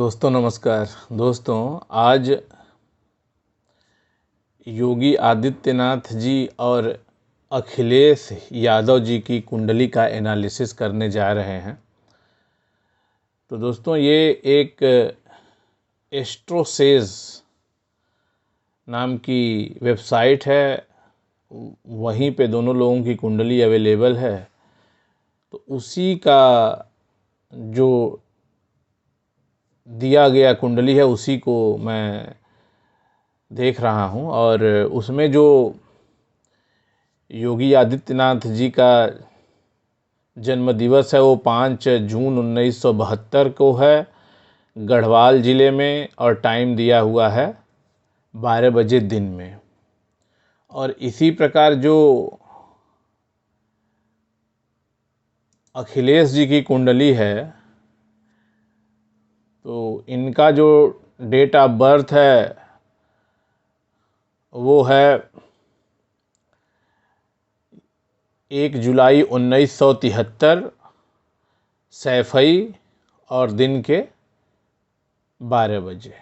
दोस्तों नमस्कार। दोस्तों आज योगी आदित्यनाथ जी और अखिलेश यादव जी की कुंडली का एनालिसिस करने जा रहे हैं। तो दोस्तों ये एक एस्ट्रोसेज नाम की वेबसाइट है, वहीं पे दोनों लोगों की कुंडली अवेलेबल है। तो उसी का जो दिया गया कुंडली है उसी को मैं देख रहा हूँ, और उसमें जो योगी आदित्यनाथ जी का जन्म दिवस है वो 5 जून 1972 को है, गढ़वाल ज़िले में, और टाइम दिया हुआ है 12 बजे दिन में। और इसी प्रकार जो अखिलेश जी की कुंडली है तो इनका जो डेट ऑफ बर्थ है वो है 1 जुलाई 1973, सैफई और दिन के 12 बजे।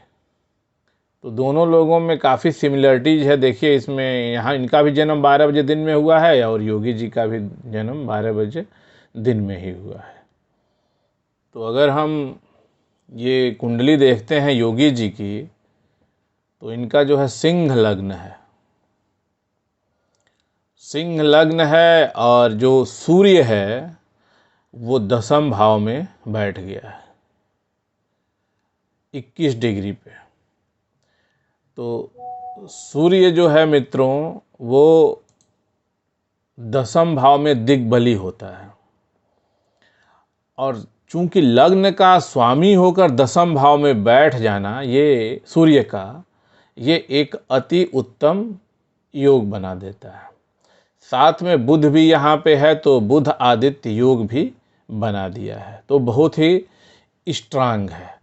तो दोनों लोगों में काफ़ी सिमिलरिटीज है। देखिए इसमें यहाँ इनका भी जन्म 12 बजे दिन में हुआ है और योगी जी का भी जन्म 12 बजे दिन में ही हुआ है। तो अगर हम ये कुंडली देखते हैं योगी जी की, तो इनका जो है सिंह लग्न है, सिंह लग्न है, और जो सूर्य है वो 10वें भाव में बैठ गया है 21 डिग्री पे। तो सूर्य जो है मित्रों वो 10वें भाव में दिग्बली होता है, और चूंकि लग्न का स्वामी होकर 10वें भाव में बैठ जाना ये सूर्य का, ये एक अति उत्तम योग बना देता है। साथ में बुध भी यहाँ पे है तो बुध आदित्य योग भी बना दिया है, तो बहुत ही स्ट्रांग है।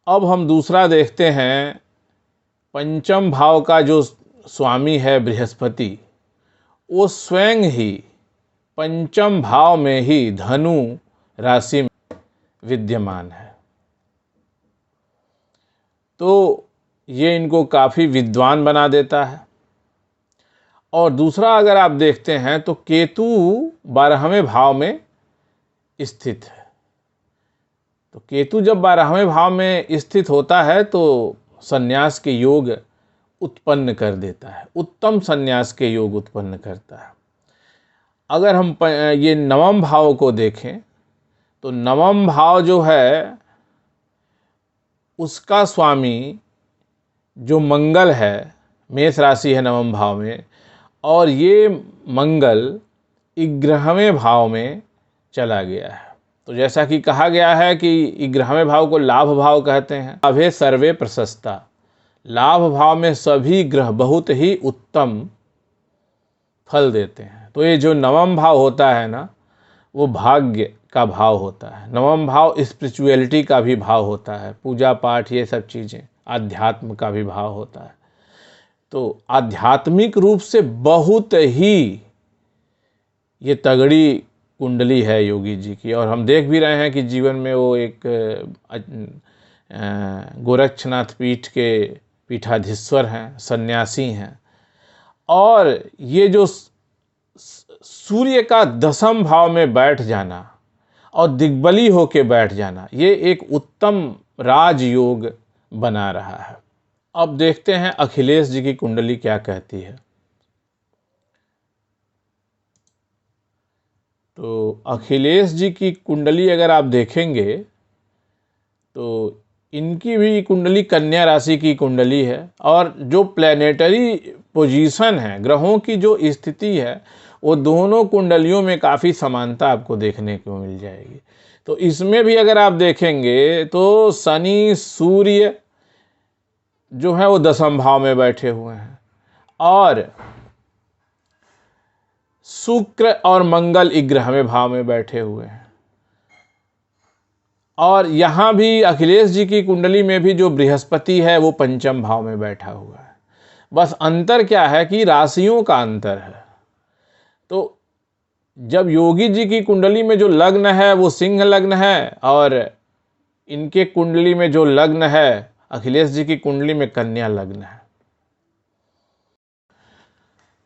अब हम दूसरा देखते हैं, 5वें भाव का जो स्वामी है बृहस्पति, वो स्वयं ही 5वें भाव में ही धनु राशि में विद्यमान है। तो ये इनको काफ़ी विद्वान बना देता है। और दूसरा अगर आप देखते हैं तो केतु 12वें भाव में स्थित है। तो केतु जब 12वें भाव में स्थित होता है तो संन्यास के योग उत्पन्न कर देता है, उत्तम संन्यास के योग उत्पन्न करता है। अगर हम ये 9वें भाव को देखें तो 9वें भाव जो है उसका स्वामी जो मंगल है, मेष राशि है 9वें भाव में, और ये मंगल 11वें भाव में चला गया है। तो जैसा कि कहा गया है कि 11वें भाव को लाभ भाव कहते हैं। लाभे सर्वे प्रशस्ता, लाभ भाव में सभी ग्रह बहुत ही उत्तम फल देते हैं। तो ये जो 9वां भाव होता है ना, वो भाग्य का भाव होता है। 9वां भाव स्पिरिचुअलिटी का भी भाव होता है, पूजा पाठ ये सब चीज़ें, आध्यात्म का भी भाव होता है। तो आध्यात्मिक रूप से बहुत ही ये तगड़ी कुंडली है योगी जी की। और हम देख भी रहे हैं कि जीवन में वो एक गोरक्षनाथ पीठ के पीठाधीश्वर हैं, सन्यासी हैं। और ये जो सूर्य का 10वें भाव में बैठ जाना और दिग्बली होके बैठ जाना, ये एक उत्तम राजयोग बना रहा है। अब देखते हैं अखिलेश जी की कुंडली क्या कहती है। तो अखिलेश जी की कुंडली अगर आप देखेंगे तो इनकी भी कुंडली कन्या राशि की कुंडली है, और जो प्लैनेटरी पोजीशन है, ग्रहों की जो स्थिति है, वो दोनों कुंडलियों में काफ़ी समानता आपको देखने को मिल जाएगी। तो इसमें भी अगर आप देखेंगे तो शनि सूर्य जो है वो 10वें भाव में बैठे हुए हैं, और शुक्र और मंगल 11वें भाव में बैठे हुए हैं। और यहाँ भी अखिलेश जी की कुंडली में भी जो बृहस्पति है वो 5वें भाव में बैठा हुआ है। बस अंतर क्या है कि राशियों का अंतर है। तो जब योगी जी की कुंडली में जो लग्न है वो सिंह लग्न है, और इनके कुंडली में जो लग्न है, अखिलेश जी की कुंडली में कन्या लग्न है।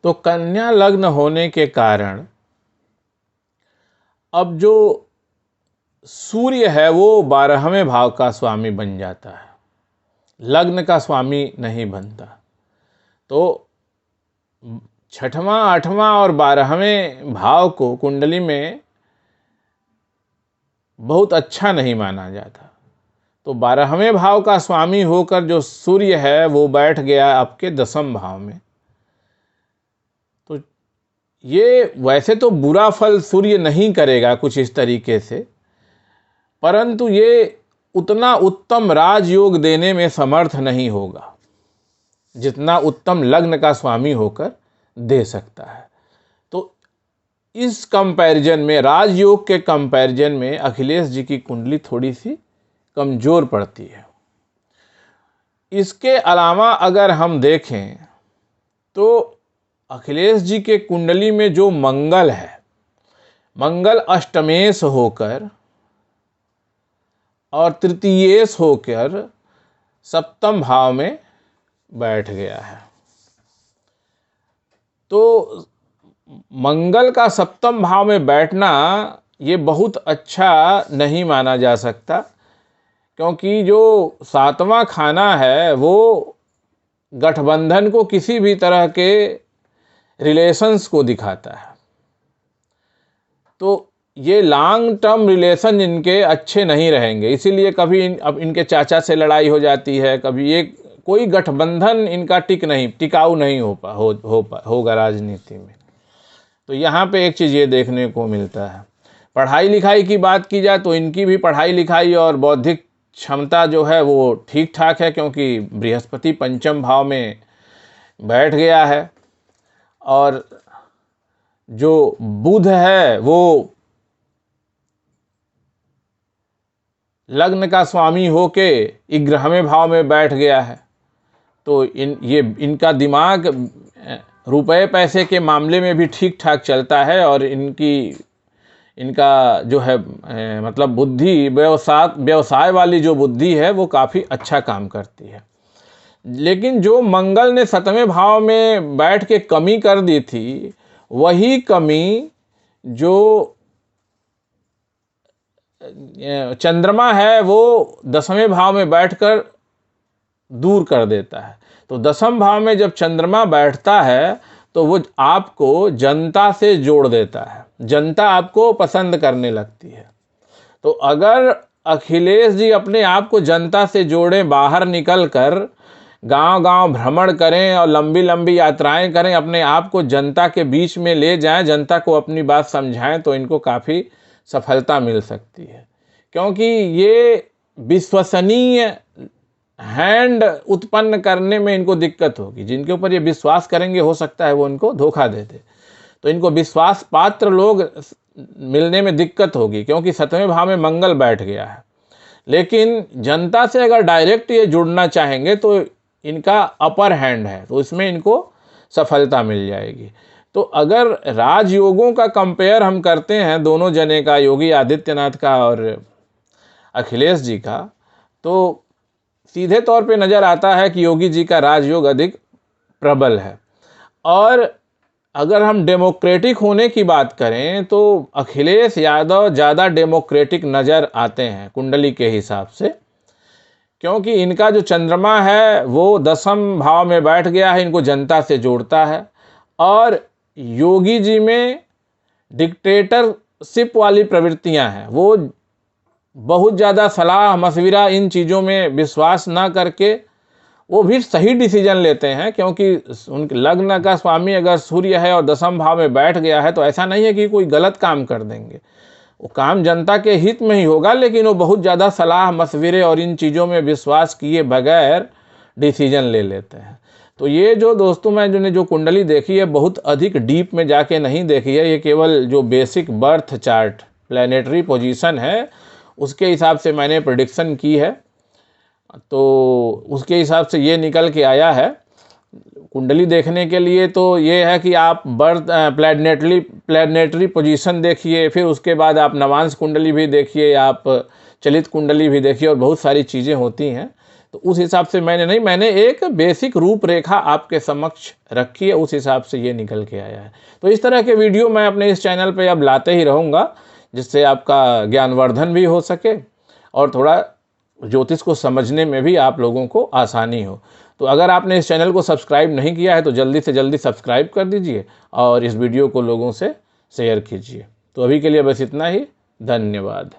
तो कन्या लग्न होने के कारण अब जो सूर्य है वो 12वें भाव का स्वामी बन जाता है, लग्न का स्वामी नहीं बनता। तो 6वां 8वां और 12वें भाव को कुंडली में बहुत अच्छा नहीं माना जाता। तो 12वें भाव का स्वामी होकर जो सूर्य है वो बैठ गया आपके 10वें भाव में। तो ये वैसे तो बुरा फल सूर्य नहीं करेगा कुछ इस तरीके से, परंतु ये उतना उत्तम राजयोग देने में समर्थ नहीं होगा जितना उत्तम लग्न का स्वामी होकर दे सकता है। तो इस कंपैरिजन में, राजयोग के कंपैरिजन में अखिलेश जी की कुंडली थोड़ी सी कमजोर पड़ती है। इसके अलावा अगर हम देखें तो अखिलेश जी के कुंडली में जो मंगल है, मंगल अष्टमेश होकर और तृतीयेश होकर 7वें भाव में बैठ गया है। तो मंगल का 7वें भाव में बैठना ये बहुत अच्छा नहीं माना जा सकता, क्योंकि जो 7वां खाना है वो गठबंधन को, किसी भी तरह के रिलेशंस को दिखाता है। तो ये लॉन्ग टर्म रिलेशन इनके अच्छे नहीं रहेंगे, इसीलिए कभी अब इनके चाचा से लड़ाई हो जाती है, कभी ये कोई गठबंधन इनका टिकाऊ नहीं होगा राजनीति में। तो यहाँ पे एक चीज़ ये देखने को मिलता है। पढ़ाई लिखाई की बात की जाए तो इनकी भी पढ़ाई लिखाई और बौद्धिक क्षमता जो है वो ठीक ठाक है, क्योंकि बृहस्पति 5वें भाव में बैठ गया है और जो बुध है वो लग्न का स्वामी होके 11वें भाव में बैठ गया है। तो इनका दिमाग रुपए पैसे के मामले में भी ठीक ठाक चलता है और इनका जो है मतलब बुद्धि, व्यवसाय वाली जो बुद्धि है वो काफ़ी अच्छा काम करती है। लेकिन जो मंगल ने 7वें भाव में बैठ के कमी कर दी थी, वही कमी जो चंद्रमा है वो 10वें भाव में बैठकर दूर कर देता है। तो 10वें भाव में जब चंद्रमा बैठता है तो वो आपको जनता से जोड़ देता है, जनता आपको पसंद करने लगती है। तो अगर अखिलेश जी अपने आप को जनता से जोड़ें, बाहर निकल कर गांव-गांव भ्रमण करें और लंबी लंबी यात्राएं करें, अपने आप को जनता के बीच में ले जाएं, जनता को अपनी बात समझाएं, तो इनको काफ़ी सफलता मिल सकती है। क्योंकि ये विश्वसनीय हैंड उत्पन्न करने में इनको दिक्कत होगी। जिनके ऊपर ये विश्वास करेंगे हो सकता है वो इनको धोखा दे दे, तो इनको विश्वास पात्र लोग मिलने में दिक्कत होगी, क्योंकि 7वें भाव में मंगल बैठ गया है। लेकिन जनता से अगर डायरेक्ट ये जुड़ना चाहेंगे तो इनका अपर हैंड है, तो इसमें इनको सफलता मिल जाएगी। तो अगर राजयोगों का कंपेयर हम करते हैं दोनों जने का, योगी आदित्यनाथ का और अखिलेश जी का, तो सीधे तौर पे नज़र आता है कि योगी जी का राजयोग अधिक प्रबल है। और अगर हम डेमोक्रेटिक होने की बात करें तो अखिलेश यादव ज़्यादा डेमोक्रेटिक नज़र आते हैं कुंडली के हिसाब से, क्योंकि इनका जो चंद्रमा है वो 10वें भाव में बैठ गया है, इनको जनता से जोड़ता है। और योगी जी में डिक्टेटरशिप वाली प्रवृत्तियां हैं, वो बहुत ज़्यादा सलाह मशविरा इन चीज़ों में विश्वास ना करके वो भी सही डिसीजन लेते हैं, क्योंकि उनके लग्न का स्वामी अगर सूर्य है और 10वें भाव में बैठ गया है तो ऐसा नहीं है कि कोई गलत काम कर देंगे, वो काम जनता के हित में ही होगा, लेकिन वो बहुत ज़्यादा सलाह मशविरे और इन चीज़ों में विश्वास किए बगैर डिसीजन ले लेते हैं। तो ये जो दोस्तों मैंने जो कुंडली देखी है बहुत अधिक डीप में जाके नहीं देखी है, ये केवल जो basic birth chart planetary position है उसके हिसाब से मैंने प्रेडिक्शन की है। तो उसके हिसाब से ये निकल के आया है। कुंडली देखने के लिए तो ये है कि आप बर्थ प्लैनेटरी पोजीशन देखिए, फिर उसके बाद आप नवांश कुंडली भी देखिए, आप चलित कुंडली भी देखिए, और बहुत सारी चीज़ें होती हैं। तो उस हिसाब से मैंने एक बेसिक रूपरेखा आपके समक्ष रखी है, उस हिसाब से ये निकल के आया है। तो इस तरह के वीडियो मैं अपने इस चैनल पे अब लाते ही रहूँगा, जिससे आपका ज्ञानवर्धन भी हो सके और थोड़ा ज्योतिष को समझने में भी आप लोगों को आसानी हो। तो अगर आपने इस चैनल को सब्सक्राइब नहीं किया है तो जल्दी से जल्दी सब्सक्राइब कर दीजिए और इस वीडियो को लोगों से शेयर कीजिए। तो अभी के लिए बस इतना ही। धन्यवाद।